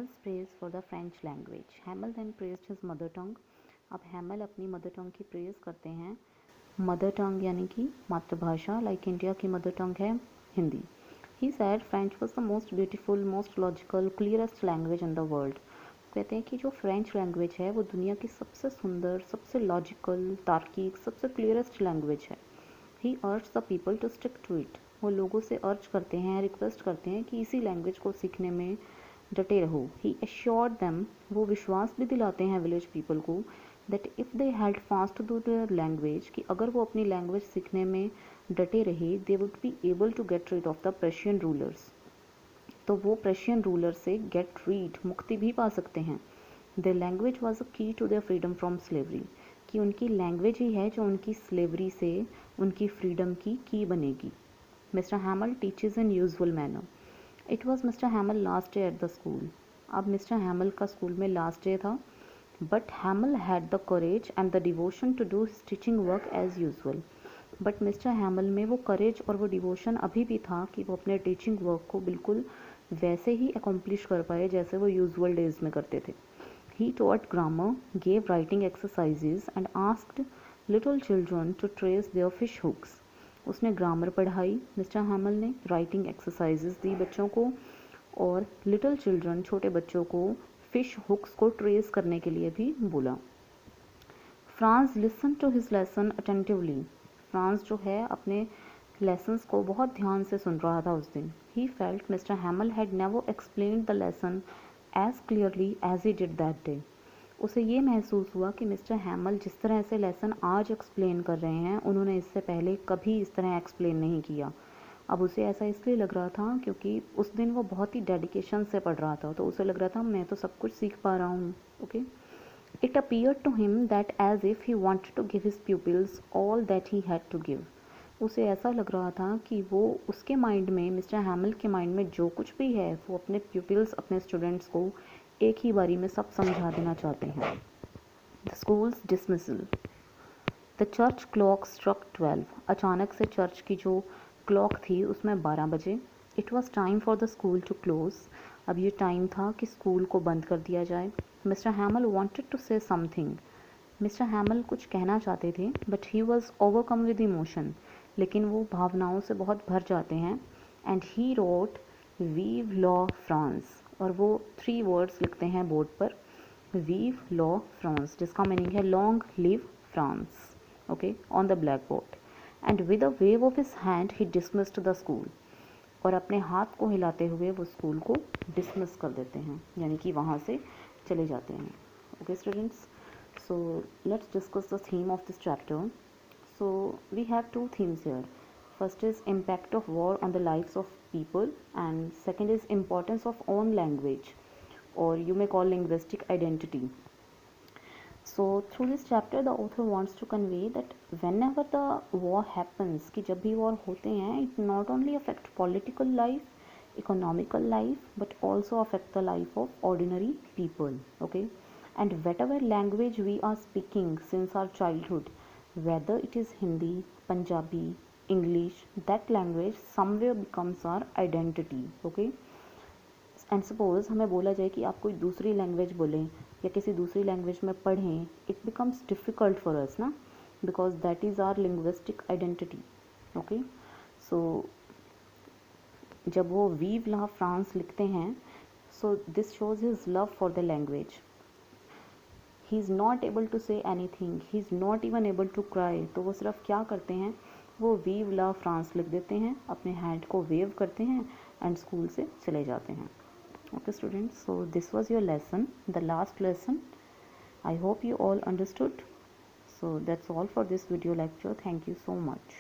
Hamel's praise for the French language. Hamel then praised his mother tongue. अब हैमल अपनी mother tongue की praise करते हैं. मदर टंग यानी कि मातृभाषा, लाइक इंडिया की मदर टंग है Hindi. He said French was the most beautiful, most logical, clearest language in the world. कहते हैं कि जो फ्रेंच लैंग्वेज है वो दुनिया की सबसे सुंदर, सबसे लॉजिकल, तार्किक, सबसे क्लियरेस्ट लैंग्वेज है. He urged the people to stick to it. वो लोगों से अर्ज करते हैं, रिक्वेस्ट करते हैं कि इसी लैंग्वेज को सीखने में डटे रहो. He assured them, वो विश्वास भी दिलाते हैं विलेज पीपल को, that if they held fast to their language, कि अगर वो अपनी लैंग्वेज सीखने में डटे रहे, they would be able to get rid of the Prussian rulers. तो वो प्रशियन रूलर से गेट रीड मुक्ति भी पा सकते हैं. The language was a key to their freedom from slavery, कि उनकी लैंग्वेज ही है जो उनकी स्लेवरी से उनकी फ्रीडम की बनेगी. Mr Hamel teaches in usual manner. It was Mr Hamel last day at the school. अब मिस्टर हैमल का स्कूल में लास्ट डे था, but Hamel had the courage and the devotion to do his teaching work as usual. But Mr Hamel में वो करेज और वो devotion अभी भी था कि वो अपने टीचिंग वर्क को बिल्कुल वैसे ही अकम्प्लिश कर पाए जैसे वो यूजुअल डेज में करते थे. He taught grammar, gave writing exercises and asked little children to trace their fish hooks. उसने ग्रामर पढ़ाई मिस्टर हैमल ने, राइटिंग एक्सरसाइजेज दी बच्चों को, और लिटिल चिल्ड्रन छोटे बच्चों को फिश हुक्स को ट्रेस करने के लिए भी बोला. Franz listen to his lesson attentively. Franz जो है अपने लेसन्स को बहुत ध्यान से सुन रहा था उस दिन. He felt Mr Hamel had never explained the lesson as clearly as he did that day. उसे ये महसूस हुआ कि मिस्टर हैमल जिस तरह से लेसन आज एक्सप्लेन कर रहे हैं उन्होंने इससे पहले कभी इस तरह एक्सप्लेन नहीं किया. अब उसे ऐसा इसलिए लग रहा था क्योंकि उस दिन वो बहुत ही डेडिकेशन से पढ़ रहा था, तो उसे लग रहा था मैं तो सब कुछ सीख पा रहा हूँ. Okay. It appeared to him that as if he wanted to give his pupils all that he had to give. उसे ऐसा लग रहा था कि वो उसके माइंड में, मिस्टर हैमल के माइंड में जो कुछ भी है वो अपने प्यूपिल्स, अपने स्टूडेंट्स को एक ही बारी में सब समझा देना चाहते हैं. The school's dismissal. The church clock struck 12. अचानक से चर्च की जो क्लॉक थी उसमें 12 बजे. It was time for the school to close. अब ये टाइम था कि स्कूल को बंद कर दिया जाए. Mr Hamel wanted to say something. Mr Hamel कुछ कहना चाहते थे, but he was overcome with emotion. लेकिन वो भावनाओं से बहुत भर जाते हैं. And he wrote vive la France, और वो 3 वर्ड्स लिखते हैं बोर्ड पर, वीव लॉ फ्रांस, जिसका मीनिंग है long live France. Okay, on the blackboard. And with a wave of his hand he dismissed the school. और अपने हाथ को हिलाते हुए वो स्कूल को डिसमिस कर देते हैं, यानी कि वहाँ से चले जाते हैं. Okay students, so let's discuss the theme of this chapter. So we have 2 themes here. First is impact of war on the lives of people, and second is importance of own language, or you may call linguistic identity. So through this chapter the author wants to convey that whenever the war happens, कि जब भी war होते हैं, it not only affect political life, economical life, but also affect the life of ordinary people. Okay. And whatever language we are speaking since our childhood, whether it is Hindi, Punjabi, English, that language somewhere becomes our identity. Okay. And suppose हमें बोला जाए कि आप कोई दूसरी language बोलें या किसी दूसरी लैंग्वेज में पढ़ें, it becomes difficult for us ना, because that is our linguistic identity. Okay. So जब वो वीव ला फ्रांस लिखते हैं, so this shows his love for the language. He is not able to say anything, he is not even able to cry. तो वो सिर्फ क्या करते हैं, वो वीव ला फ्रांस लिख देते हैं, अपने हैंड को वेव करते हैं एंड स्कूल से चले जाते हैं. Okay students, so this was your lesson, the last lesson. I hope you all understood. So that's all for this video lecture. Thank you so much.